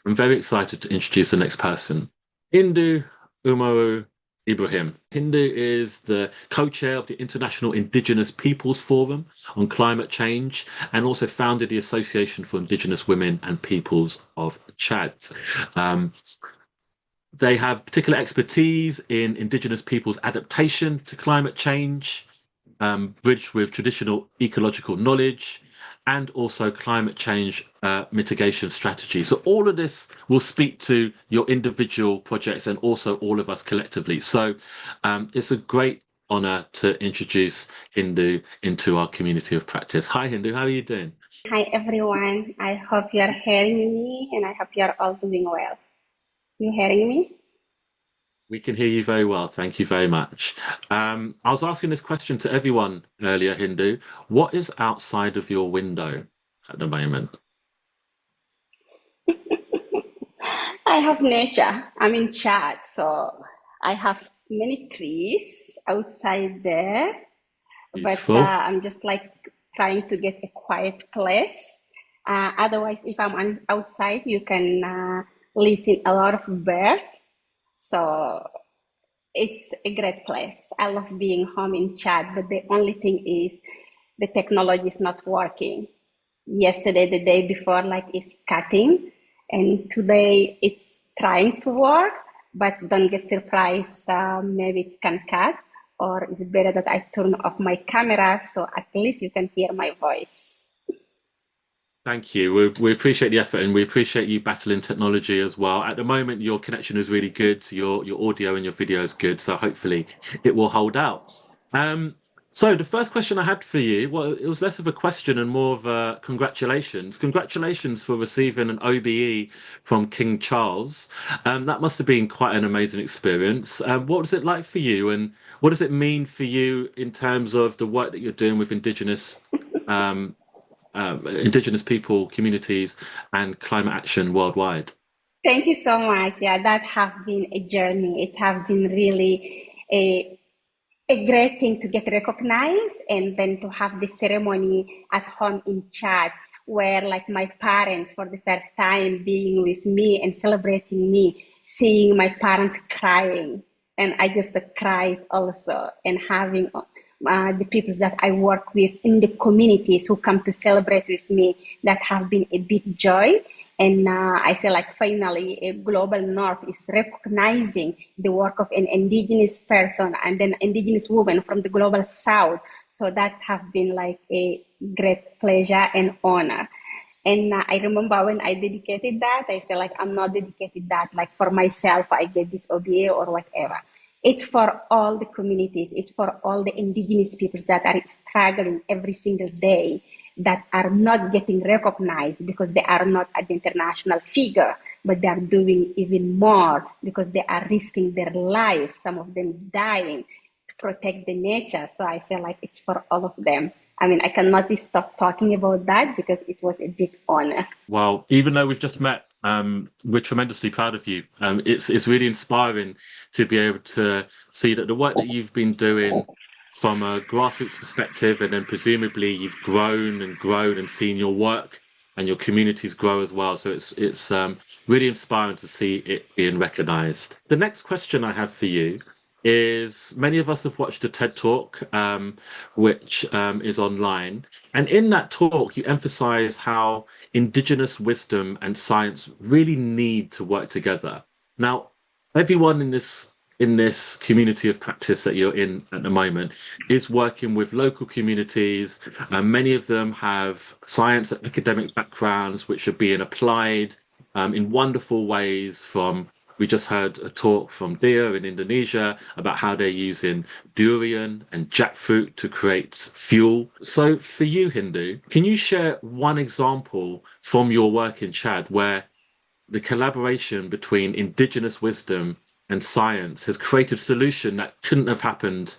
I'm very excited to introduce the next person, Hindou Oumarou Ibrahim. Hindou is the co-chair of the International Indigenous Peoples Forum on Climate Change and also founded the Association for Indigenous Women and Peoples of Chad. Um, they have particular expertise in Indigenous peoples' adaptation to climate change, bridged with traditional ecological knowledge, and also climate change mitigation strategies. So all of this will speak to your individual projects and also all of us collectively. So it's a great honor to introduce Hindou into our community of practice. Hi, Hindou. How are you doing? Hi everyone. I hope you are hearing me and I hope you are all doing well. You hearing me? We can hear you very well. Thank you very much. I was asking this question to everyone earlier, Hindou. What is outside of your window at the moment? I have nature. I'm in Chad, so I have many trees outside there, but Beautiful. I'm just like trying to get a quiet place. Otherwise, if outside, you can listen a lot of birds. So it's a great place. I love being home in Chad, but the only thing is the technology is not working. Yesterday, the day before, like it's cutting, and today it's trying to work, but don't get surprised. Maybe it can cut, or it's better that I turn off my camera so at least you can hear my voice. Thank you. We appreciate the effort and we appreciate you battling technology as well. At the moment, your connection is really good. Your audio and your video is good. So hopefully it will hold out. So the first question I had for you, well, it was less of a question and more of a congratulations. Congratulations for receiving an OBE from King Charles. That must have been quite an amazing experience. What was it like for you and what does it mean for you in terms of the work that you're doing with um, Indigenous people, communities, and climate action worldwide? Thank you so much. Yeah, that have been a journey. It have been really a great thing to get recognized and then to have the ceremony at home in Chad where like my parents for the first time being with me and celebrating me, seeing my parents crying and I just cried also and having the people that I work with in the communities who come to celebrate with me that have been a big joy. And I say, like, finally, a global north is recognizing the work of an indigenous person and an indigenous woman from the global south. So that's have been like a great pleasure and honor. And I remember when I dedicated that, I said, like, I'm not dedicated that, like, for myself, I get this OBA or whatever. It's for all the communities. It's for all the indigenous peoples that are struggling every single day that are not getting recognized because they are not an international figure, but they are doing even more because they are risking their life, some of them dying to protect the nature. So I say like it's for all of them. I mean, I cannot stop talking about that because it was a big honor. Well, even though we've just met, we're tremendously proud of you. It's really inspiring to be able to see that the work that you've been doing from a grassroots perspective, and then presumably you've grown and seen your work and your communities grow as well. So it's really inspiring to see it being recognised. The next question I have for you is many of us have watched a TED Talk, which is online. And in that talk, you emphasize how Indigenous wisdom and science really need to work together. Now, everyone in this community of practice that you're in at the moment is working with local communities, and many of them have science and academic backgrounds which are being applied in wonderful ways from we just heard a talk from Dia in Indonesia about how they're using durian and jackfruit to create fuel. So, for you, Hindu, can you share one example from your work in Chad where the collaboration between indigenous wisdom and science has created a solution that couldn't have happened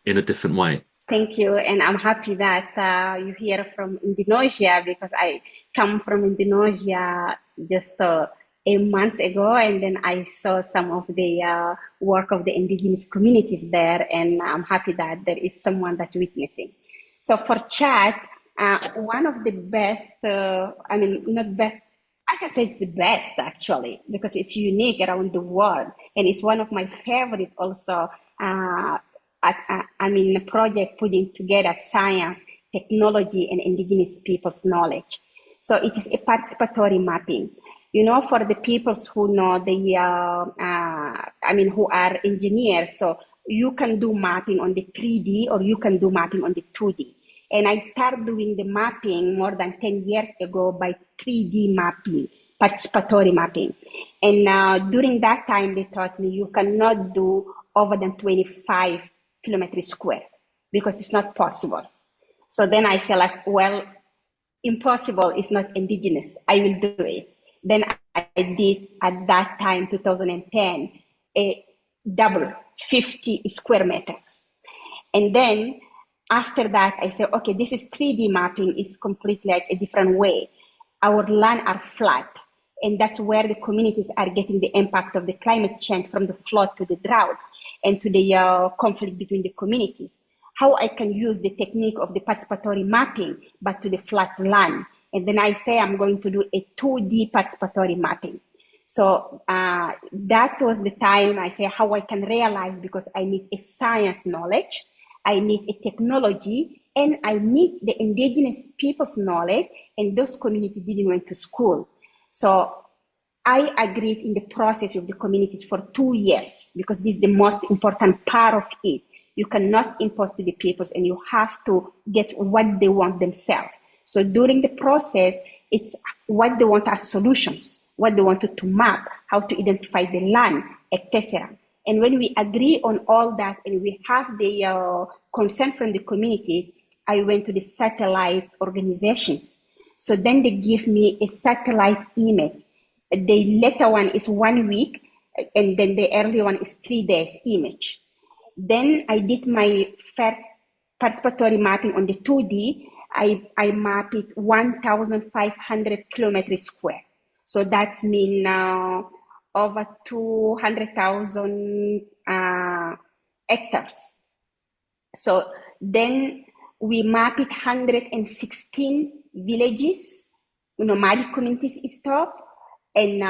in a different way? Thank you, and I'm happy that you hear from Indonesia because I come from Indonesia just a month ago, and then I saw some of the work of the indigenous communities there, and I'm happy that there is someone that witnessing. So for chat, one of the best, I mean, not best. I can say it's the best actually because it's unique around the world, and it's one of my favorite also. I mean, a project putting together science, technology, and indigenous people's knowledge. So it is a participatory mapping. You know, for the peoples who know who are engineers, so you can do mapping on the 3D or you can do mapping on the 2D. And I started doing the mapping more than 10 years ago by 3D mapping, participatory mapping. And during that time, they taught me you cannot do over than 25 kilometers squares because it's not possible. So then I said, like, well, impossible is not indigenous. I will do it. Then I did at that time, 2010, a double 50 square meters. And then after that, I said, okay, this is 3D mapping is completely like a different way. Our land are flat, and that's where the communities are getting the impact of the climate change from the flood to the droughts and to the conflict between the communities. How I can use the technique of the participatory mapping, but to the flat land. And then I say I'm going to do a 2D participatory mapping. So that was the time I say how I can realize, because I need a science knowledge, I need a technology, and I need the indigenous people's knowledge, and those communities didn't went to school. So I agreed in the process with the communities for 2 years, because this is the most important part of it. You cannot impose to the peoples, and you have to get what they want themselves. So during the process, it's what they want as solutions, what they wanted to map, how to identify the land, etc. And when we agree on all that and we have the consent from the communities, I went to the satellite organizations. So then they give me a satellite image. The later one is 1 week, and then the early one is 3 days image. Then I did my first participatory mapping on the 2D. I mapped it 1,500 kilometers square. So that means over 200,000 hectares. So then we mapped 116 villages, nomadic communities stop, and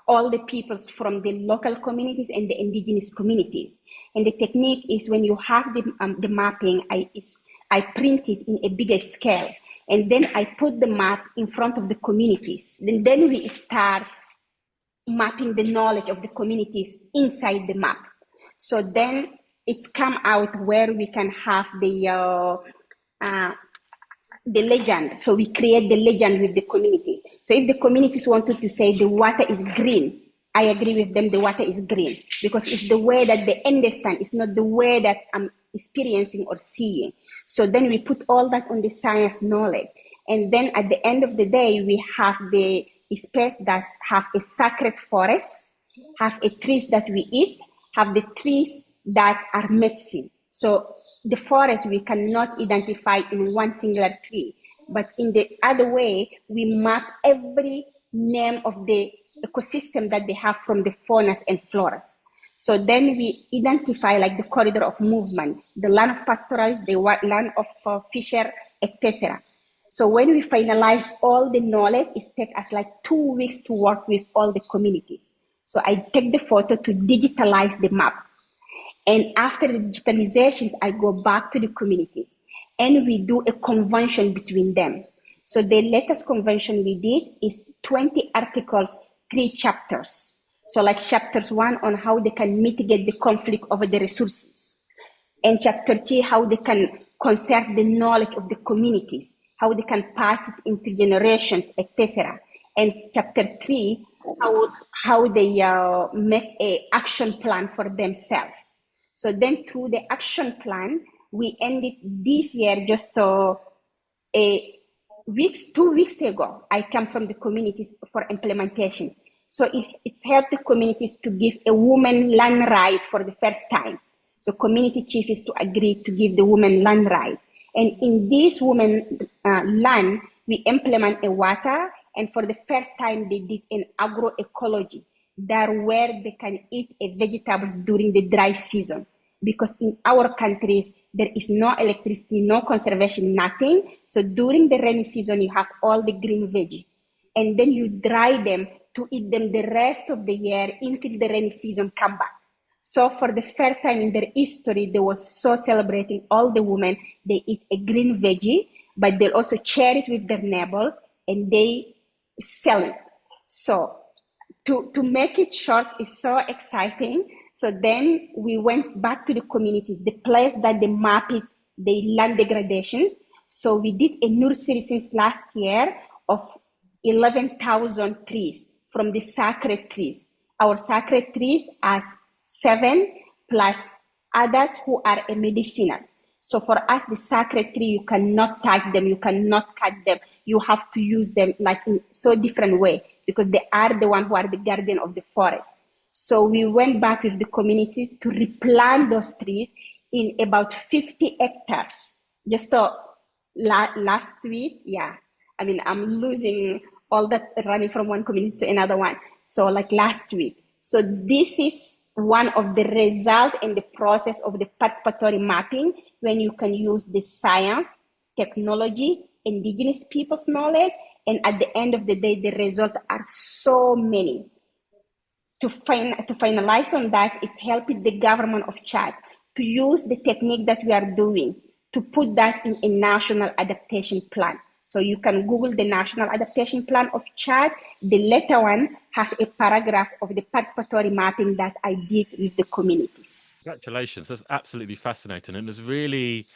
all the peoples from the local communities and the indigenous communities. And the technique is when you have the mapping, I print it in a bigger scale. And then I put the map in front of the communities. And then we start mapping the knowledge of the communities inside the map. So then it's come out where we can have the legend. So we create the legend with the communities. So if the communities wanted to say the water is green, I agree with them, the water is green, because it's the way that they understand. It's not the way that I'm experiencing or seeing. So then we put all that on the science knowledge. And then at the end of the day, we have the space that have a sacred forest, have a trees that we eat, have the trees that are medicine. So the forest we cannot identify in one singular tree, but in the other way, we map every name of the ecosystem that they have from the faunas and floras. So then we identify like the corridor of movement, the land of pastoralists, the land of fisher, etc. So when we finalize all the knowledge, it takes us like 2 weeks to work with all the communities. So I take the photo to digitalize the map. And after the digitalizations, I go back to the communities and we do a convention between them. So the latest convention we did is 20 articles, 3 chapters. So like chapters 1 on how they can mitigate the conflict over the resources. And chapter 2, how they can conserve the knowledge of the communities, how they can pass it into generations, etc. And chapter 3, how they make an action plan for themselves. So then through the action plan, we ended this year just 2 weeks ago. I come from the communities for implementations. So it's helped the communities to give a woman land right for the first time. So community chief is to agree to give the woman land right. And in this woman land, we implement a water, and for the first time they did an agroecology. That where they can eat vegetables during the dry season. Because in our countries, there is no electricity, no conservation, nothing. So during the rainy season, you have all the green veggie. and then you dry them to eat them the rest of the year until the rainy season come back. So for the first time in their history, they were so celebrating all the women. They eat a green veggie, but they also share it with their neighbors and they sell it. So to make it short, is so exciting. So then we went back to the communities, the place that they mapped the land degradations. So we did a nursery since last year of 11,000 trees from the sacred trees. Our sacred trees are 7 plus others who are a medicinal. So for us, the sacred tree, you cannot touch them, you cannot cut them. You have to use them like in so different way because they are the one who are the guardian of the forest. So we went back with the communities to replant those trees in about 50 hectares. Just last week, yeah. I mean, I'm losing all that running from one community to another one. So like last week. So this is one of the results in the process of the participatory mapping when you can use the science, technology, indigenous people's knowledge, and at the end of the day, the results are so many. To finalize on that, it's helping the government of Chad to use the technique that we are doing to put that in a national adaptation plan. So you can Google the National Adaptation Plan of Chad. The later one have a paragraph of the participatory mapping that I did with the communities. Congratulations. That's absolutely fascinating. And it's really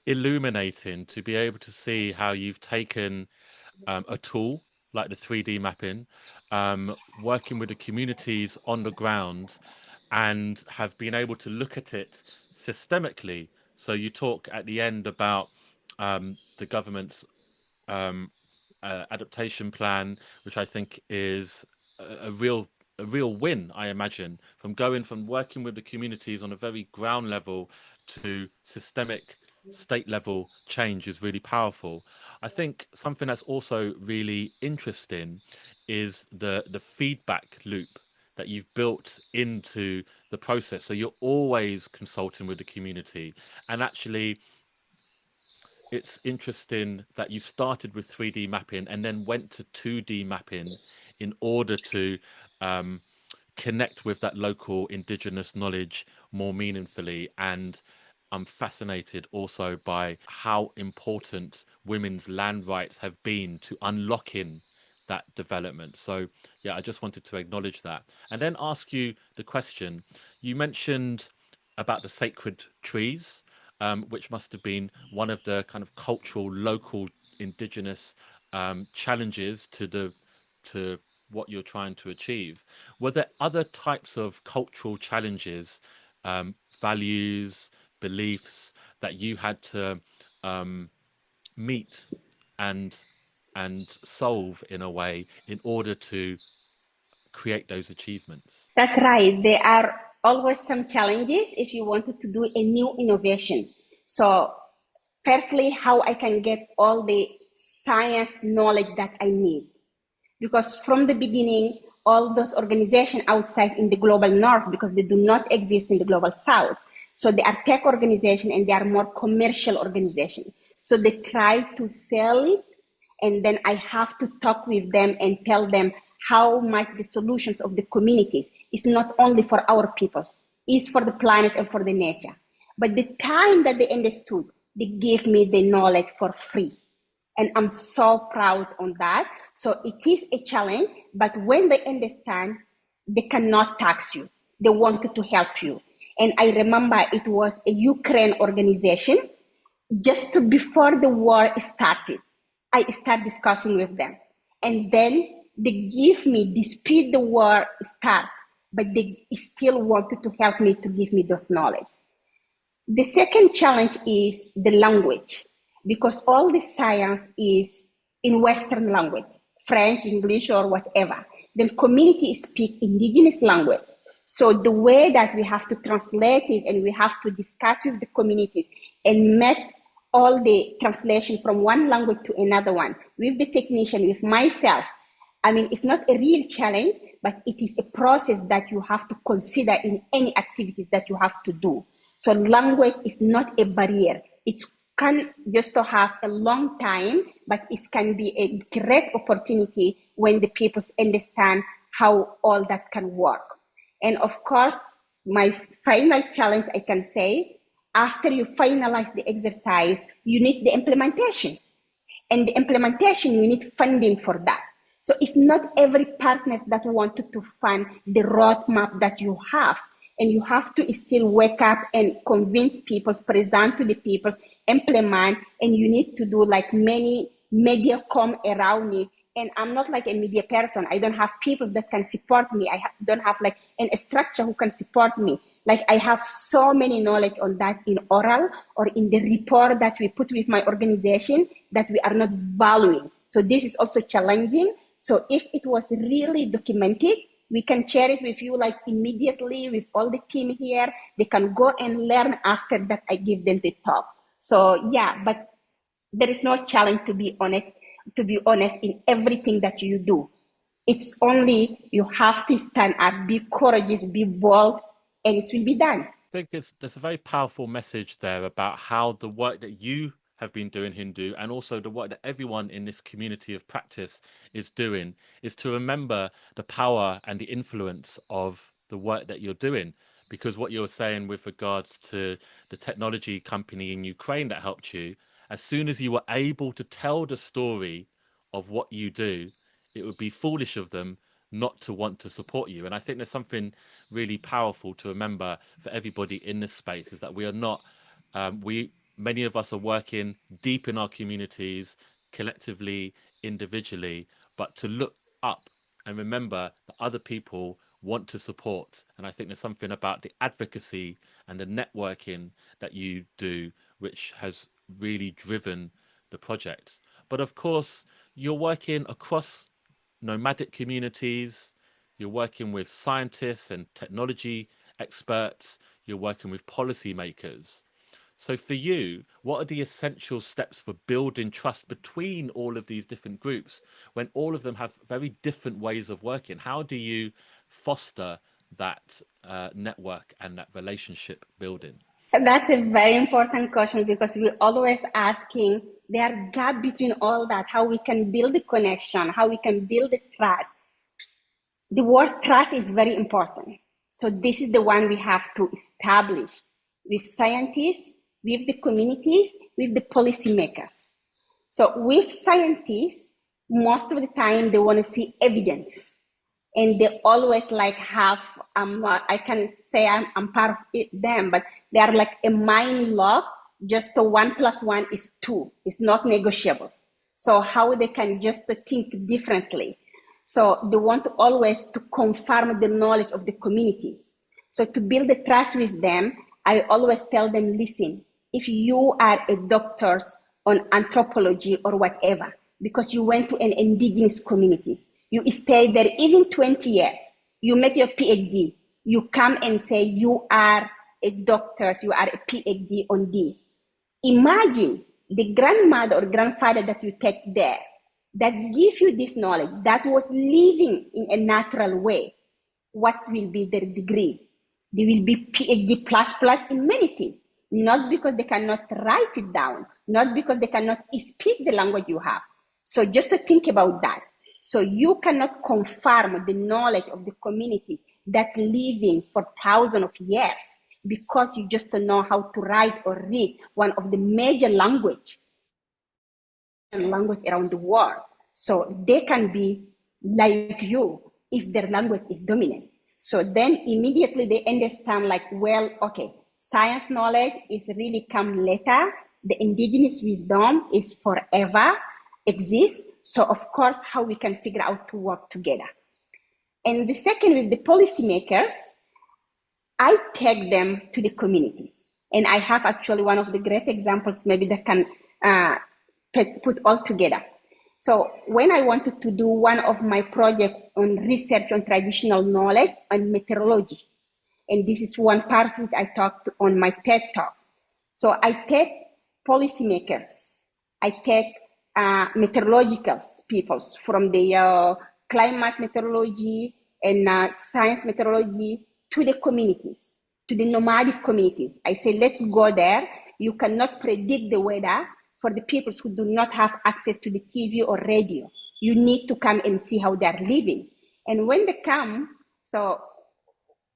illuminating to be able to see how you've taken a tool like the 3D mapping, working with the communities on the ground, and have been able to look at it systemically. So you talk at the end about the government's adaptation plan, which I think is a real win, I imagine, from going from working with the communities on a very ground level to systemic state level change is really powerful. I think something that's also really interesting is the feedback loop that you've built into the process. So you're always consulting with the community, and actually it's interesting that you started with 3D mapping and then went to 2D mapping in order to connect with that local indigenous knowledge more meaningfully. And I'm fascinated also by how important women's land rights have been to unlocking that development. So yeah, I just wanted to acknowledge that and then ask you the question. You mentioned about the sacred trees, which must have been one of the kind of cultural, local, indigenous challenges to what you're trying to achieve. Were there other types of cultural challenges, values, beliefs that you had to meet and solve in a way in order to create those achievements? That's right. There are always some challenges if you wanted to do a new innovation. So firstly, how I can get all the science knowledge that I need. Because from the beginning, all those organizations outside in the global north, because they do not exist in the global south. So they are tech organizations and they are more commercial organizations. So they try to sell it, and then I have to talk with them and tell them how much the solutions of the communities is not only for our peoples, is for the planet and for the nature. But the time that they understood, they gave me the knowledge for free. And I'm so proud on that. So it is a challenge, but when they understand, they cannot tax you. They wanted to help you. And I remember it was a Ukraine organization. Just before the war started, I started discussing with them. And then they give me the speed the war start, but they still wanted to help me to give me those knowledge. The second challenge is the language, because all the science is in Western language, French, English, or whatever. Then community speak indigenous language. So the way that we have to translate it and we have to discuss with the communities and make all the translation from one language to another one with the technician, with myself. I mean, it's not a real challenge, but it is a process that you have to consider in any activities that you have to do. So language is not a barrier. It's can just to have a long time, but it can be a great opportunity when the people understand how all that can work. And of course, my final challenge, I can say, after you finalize the exercise, you need the implementations. And the implementation, you need funding for that. So it's not every partner that wanted to fund the roadmap that you have. And you have to still wake up and convince people, present to the people, implement, and you need to do like many media come around it. And I'm not like a media person. I don't have people that can support me. Don't have like a structure who can support me. Like I have so many knowledge on that in oral or in the report that we put with my organization that we are not valuing. So this is also challenging. So if it was really documented, we can share it with you like immediately with all the team here. They can go and learn after that I give them the talk. So yeah, but there is no challenge to be honest in everything that you do. It's only you have to stand up, be courageous, be bold, and it will be done. I think there's a very powerful message there about how the work that you have been doing, Hindou, and also the work that everyone in this community of practice is doing, is to remember the power and the influence of the work that you're doing. Because what you're saying with regards to the technology company in Ukraine that helped you, as soon as you were able to tell the story of what you do, it would be foolish of them not to want to support you. And I think there's something really powerful to remember for everybody in this space, is that we are not, many of us are working deep in our communities, collectively, individually, but to look up and remember that other people want to support. And I think there's something about the advocacy and the networking that you do, which has really driven the project. But of course, you're working across nomadic communities, you're working with scientists and technology experts, you're working with policymakers. So for you, what are the essential steps for building trust between all of these different groups when all of them have very different ways of working? How do you foster that network and that relationship building? That's a very important question because we're always asking there gap between all that, how we can build the connection, how we can build the trust. The word trust is very important. So this is the one we have to establish with scientists, with the communities, with the policymakers. So with scientists, most of the time they want to see evidence. And they always like have, I can say I'm part of them, but they are like a mind lock. Just the 1 + 1 is 2. It's not negotiables. So how they can just think differently. So they want always to confirm the knowledge of the communities. So to build the trust with them, I always tell them, listen, if you are a doctor on anthropology or whatever, because you went to an indigenous communities, you stay there even 20 years, you make your PhD, you come and say you are a doctor, you are a PhD on this. Imagine the grandmother or grandfather that you take there, that give you this knowledge, that was living in a natural way. What will be their degree? They will be PhD plus plus in many things, not because they cannot write it down, not because they cannot speak the language you have. So just to think about that. So you cannot confirm the knowledge of the communities that living for thousands of years because you just don't know how to write or read one of the major language around the world. So they can be like you if their language is dominant. So then immediately they understand like, well, okay, science knowledge is really come later. The indigenous wisdom is forever, exists. So of course, how we can figure out to work together. And the second with the policymakers, I take them to the communities. And I have actually one of the great examples maybe that can put all together. So when I wanted to do one of my projects on research on traditional knowledge and meteorology, and this is one part of it I talked on my TED Talk. So I take policymakers, I take meteorological peoples from the climate meteorology and science meteorology to the communities, to the nomadic communities. I say, let's go there. you cannot predict the weather for the people who do not have access to the TV or radio. You need to come and see how they're living. And when they come, so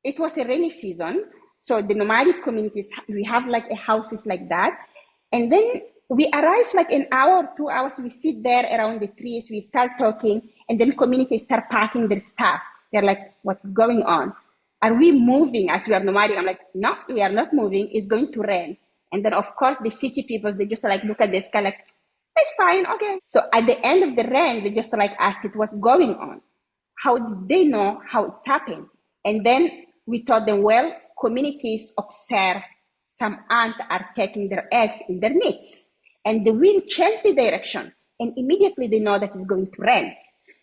it was a rainy season. So the nomadic communities, we have like a houses like that. And then we arrive like an hour, 2 hours, we sit there around the trees, we start talking, and then communities start packing their stuff. They're like, what's going on? Are we moving as we are nomadic? I'm like, no, we are not moving. It's going to rain. And then, of course, the city people, they just like look at the sky like, it's fine, okay. So at the end of the rain, they just like asked it, what's going on? How did they know how it's happened? And then we told them, well, communities observe some ants are taking their eggs in their nests. And the wind changed the direction. And immediately they know that it's going to rain.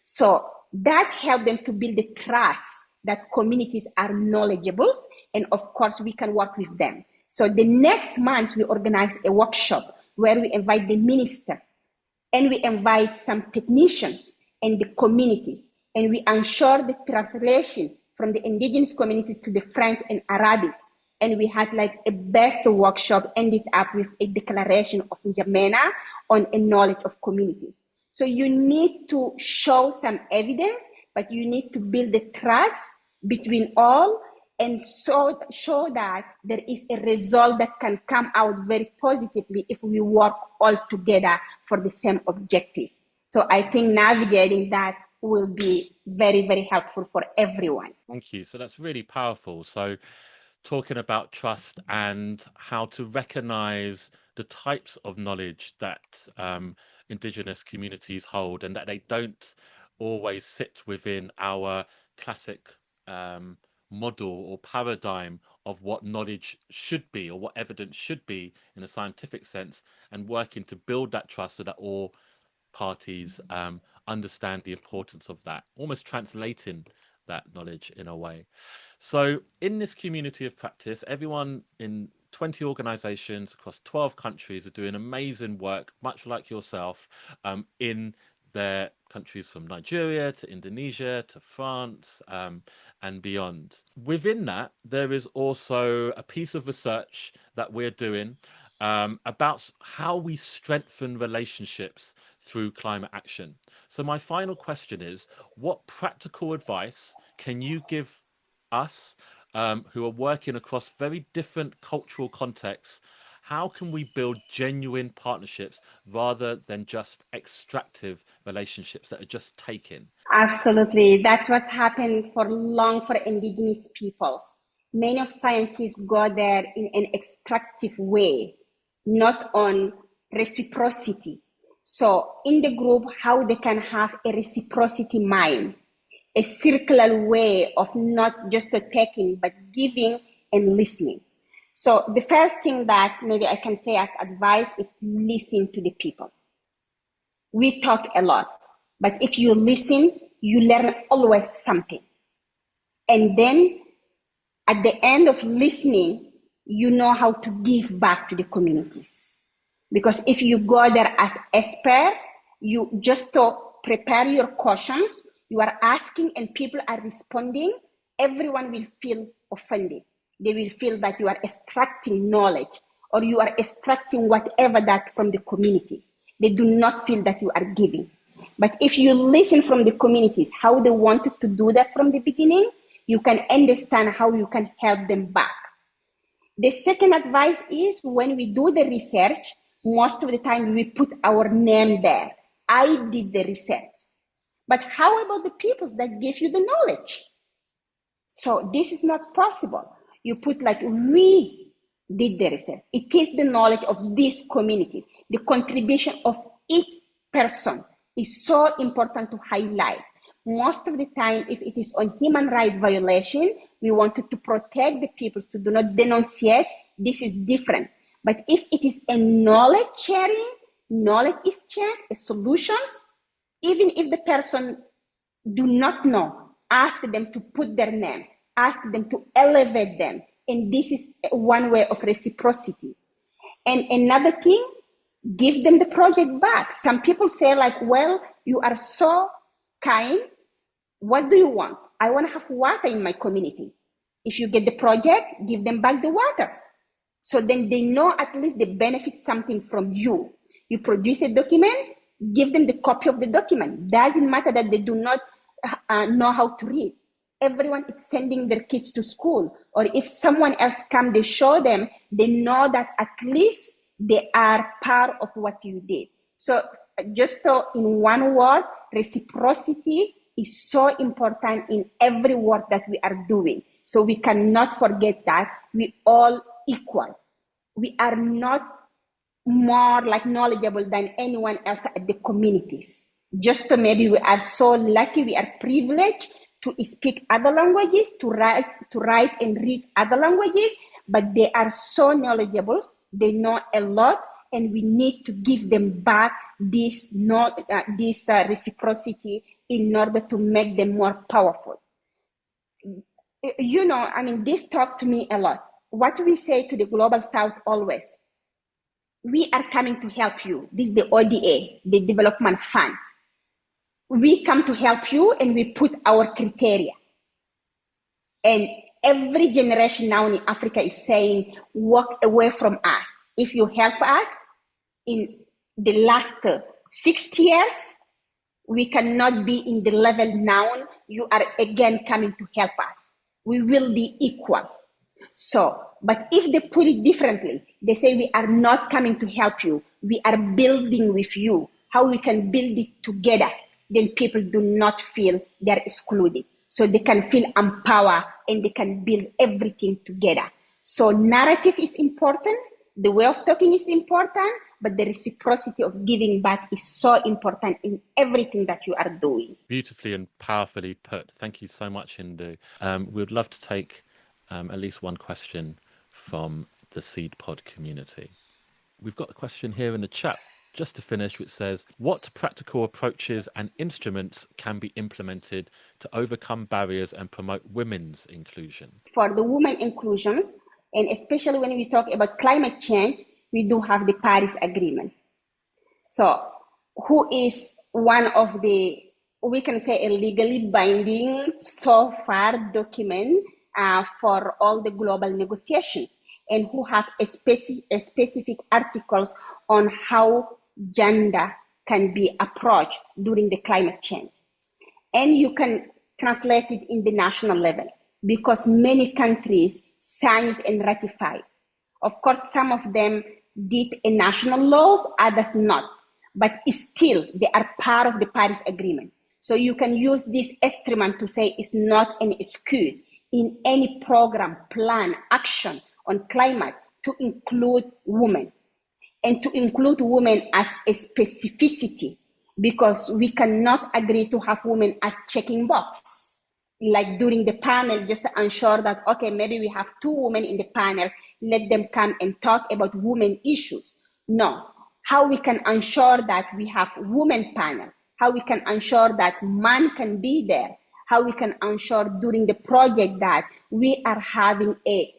So that helped them to build the trust that communities are knowledgeable. And of course, we can work with them. So the next month, we organize a workshop where we invite the minister and we invite some technicians and the communities. And we ensure the translation from the indigenous communities to the French and Arabic. And we had like a best workshop ended up with a declaration of N'Djamena on a knowledge of communities. So you need to show some evidence, but you need to build the trust between all and show that there is a result that can come out very positively if we work all together for the same objective. So I think navigating that will be very, very helpful for everyone. Thank you. So that's really powerful. So talking about trust and how to recognize the types of knowledge that Indigenous communities hold, and that they don't always sit within our classic model or paradigm of what knowledge should be or what evidence should be in a scientific sense, and working to build that trust so that all parties understand the importance of that, almost translating that knowledge in a way. So in this community of practice, everyone in 20 organizations across 12 countries are doing amazing work, much like yourself, in their countries from Nigeria to Indonesia to France and beyond. Within that, there is also a piece of research that we're doing about how we strengthen relationships through climate action. So my final question is, what practical advice can you give us who are working across very different cultural contexts? How can we build genuine partnerships rather than just extractive relationships that are just taken? Absolutely. That's what's happened for long for indigenous peoples. Many of scientists go there in an extractive way, not on reciprocity. So in the group, how they can have a reciprocity mind, a circular way of not just taking, but giving and listening. So the first thing that maybe I can say as advice is listen to the people. We talk a lot, but if you listen, you learn always something. And then at the end of listening, you know how to give back to the communities. Because if you go there as expert, you just to prepare your questions, you are asking and people are responding, everyone will feel offended. They will feel that you are extracting knowledge or you are extracting whatever that from the communities. They do not feel that you are giving. But if you listen from the communities, how they wanted to do that from the beginning, you can understand how you can help them back. The second advice is when we do the research, most of the time we put our name there. I did the research. But how about the people that give you the knowledge? So this is not possible. You put like, we did the research. It is the knowledge of these communities. The contribution of each person is so important to highlight. Most of the time, if it is on human rights violation, we wanted to protect the people to do not denunciate. This is different. But if it is a knowledge sharing, knowledge is shared, solutions, even if the person do not know, ask them to put their names, ask them to elevate them. And this is one way of reciprocity. And another thing, give them the project back. Some people say like, well, you are so kind. What do you want? I want to have water in my community. If you get the project, give them back the water. So then they know at least they benefit something from you. You produce a document, give them the copy of the document. Doesn't matter that they do not know how to read. Everyone is sending their kids to school. Or if someone else come, they show them, they know that at least they are part of what you did. So just in one word, reciprocity is so important in every work that we are doing. So we cannot forget that we all equal. We are not more like knowledgeable than anyone else at the communities. Just maybe we are so lucky, we are privileged to speak other languages, to write and read other languages, but they are so knowledgeable, they know a lot, and we need to give them back this reciprocity in order to make them more powerful. You know, I mean, this talked to me a lot. What we say to the Global South always, we are coming to help you. This is the ODA, the Development Fund. We come to help you and we put our criteria. And every generation now in Africa is saying, walk away from us. If you help us in the last 60 years, we cannot be in the level now. You are again coming to help us. We will be equal. So, but if they put it differently, they say we are not coming to help you. We are building with you. How we can build it together, then people do not feel they're excluded. So they can feel empowered and they can build everything together. So narrative is important. The way of talking is important, but the reciprocity of giving back is so important in everything that you are doing. Beautifully and powerfully put. Thank you so much, Hindou. We'd love to take at least one question from the Seed Pod community. We've got a question here in the chat, just to finish, which says, what practical approaches and instruments can be implemented to overcome barriers and promote women's inclusion? For the women inclusions, and especially when we talk about climate change, we do have the Paris Agreement. So who is one of the, we can say, a legally binding so far document for all the global negotiations, and who have a specific articles on how gender can be approached during the climate change. And you can translate it in the national level because many countries signed it and ratified. Of course, some of them did a national laws, others not, but still they are part of the Paris Agreement. So you can use this instrument to say it's not an excuse in any program, plan, action on climate to include women. And to include women as a specificity, because we cannot agree to have women as checking box. Like during the panel, just to ensure that, okay, maybe we have 2 women in the panels, let them come and talk about women issues. No, how we can ensure that we have women panel, how we can ensure that man can be there, how we can ensure during the project that we are having a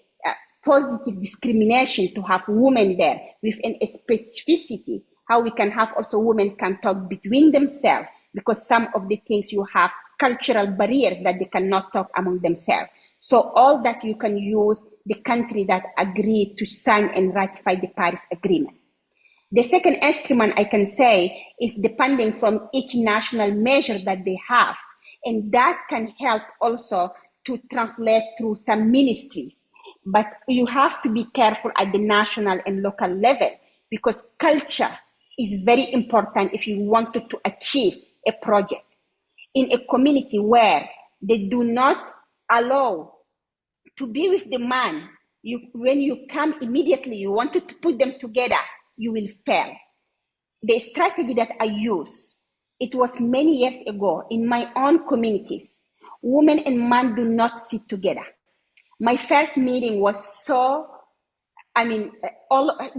positive discrimination to have women there with a specificity, how we can have also women can talk between themselves, because some of the things you have cultural barriers that they cannot talk among themselves. So all that you can use the country that agreed to sign and ratify the Paris Agreement. The second instrument I can say is depending from each national measure that they have, and that can help also to translate through some ministries. But you have to be careful at the national and local level, because culture is very important if you wanted to achieve a project. In a community where they do not allow to be with the man, when you come immediately, you wanted to put them together, you will fail. The strategy that I use, it was many years ago in my own communities. Women and men do not sit together. My first meeting was they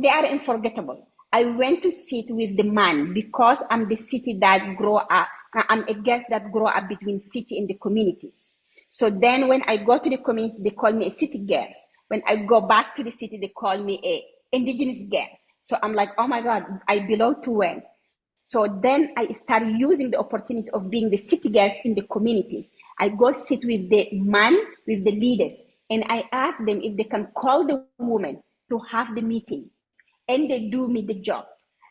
are unforgettable. I went to sit with the man because I'm the city that grew up. I'm a guest that grew up between city and the communities. So then when I go to the community, they call me a city girl. When I go back to the city, they call me a indigenous girl. So I'm like, oh my God, I belong to where? So then I started using the opportunity of being the city girls in the communities. I go sit with the man, with the leaders, and I ask them if they can call the woman to have the meeting, and they do me the job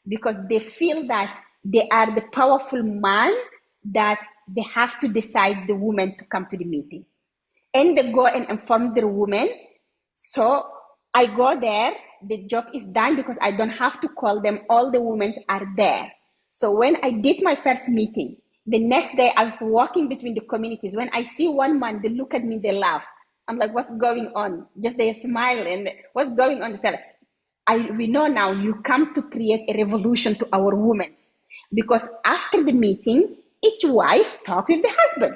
because they feel that they are the powerful man that they have to decide the woman to come to the meeting. And they go and inform the woman. So I go there, the job is done because I don't have to call them, all the women are there. So when I did my first meeting, the next day I was walking between the communities. When I see one man, they look at me, they laugh. I'm like, what's going on? Just they smile and what's going on? They say, we know now you come to create a revolution to our women. Because after the meeting, each wife talk with the husband.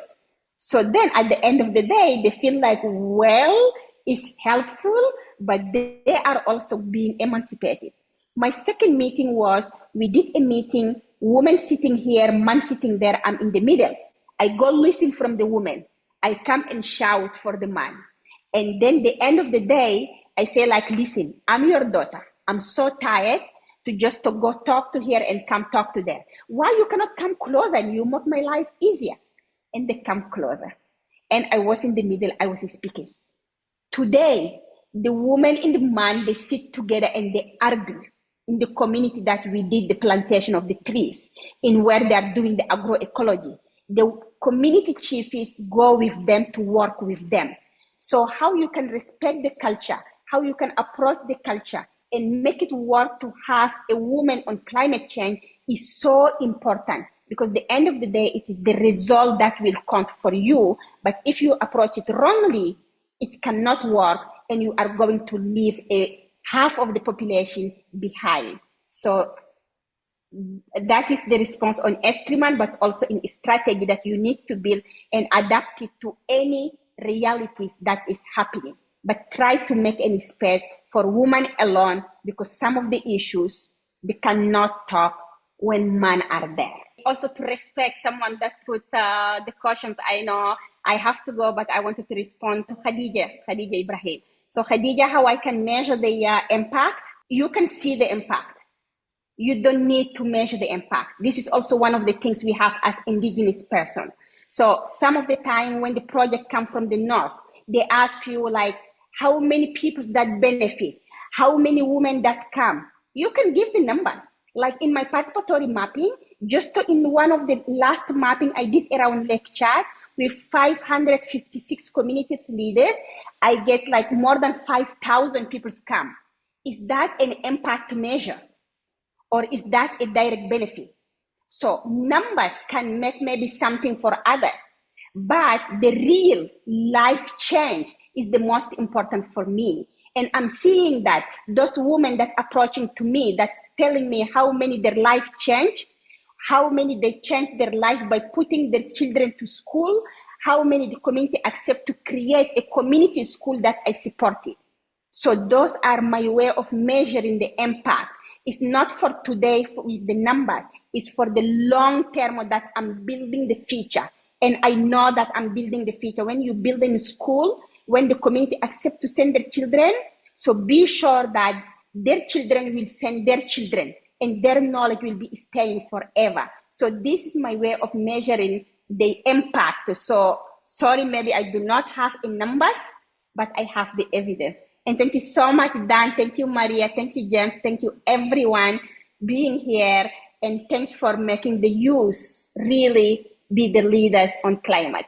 So then at the end of the day, they feel like, well, it's helpful, but they are also being emancipated. My second meeting was, we did a meeting, women sitting here, man sitting there, I'm in the middle. I go listen from the woman. I come and shout for the man. And then the end of the day, I say like, listen, I'm your daughter. I'm so tired to go talk to her and come talk to them. Why you cannot come closer and you make my life easier? And they come closer. And I was in the middle, I was speaking. Today, the woman and the man, they sit together and they argue in the community that we did the plantation of the trees, in where they are doing the agroecology. The community chiefs go with them to work with them. So how you can respect the culture, how you can approach the culture and make it work to have a woman on climate change is so important, because at the end of the day, it is the result that will count for you. But if you approach it wrongly, it cannot work and you are going to leave half of the population behind. So that is the response on extreme, but also in strategy that you need to build and adapt it to any realities that is happening. But try to make any space for women alone, because some of the issues, they cannot talk when men are there. Also to respect someone that put the questions. I know I have to go, but I wanted to respond to Hindou Ibrahim. So Khadija, how I can measure the impact? You can see the impact. You don't need to measure the impact. This is also one of the things we have as Indigenous person. So some of the time when the project come from the north, they ask you like, how many people that benefit? How many women that come? You can give the numbers. Like in my participatory mapping, in one of the last mapping I did around Lake Chad with 556 community leaders, I get like more than 5,000 people come. Is that an impact measure? Or is that a direct benefit? So numbers can make maybe something for others, but the real life change is the most important for me. And I'm seeing that those women that approaching to me, that telling me how many their life changed, how many they changed their life by putting their children to school, how many the community accept to create a community school that I supported. So those are my way of measuring the impact. It's not for today with the numbers, it's for the long term that I'm building the future. And I know that I'm building the future. When you build in school, when the community accept to send their children, so be sure that their children will send their children and their knowledge will be staying forever. So this is my way of measuring the impact. So sorry, maybe I do not have the numbers, but I have the evidence. And thank you so much, Dan. Thank you, Maria. Thank you, James. Thank you, everyone, being here. And thanks for making the youth really be the leaders on climate.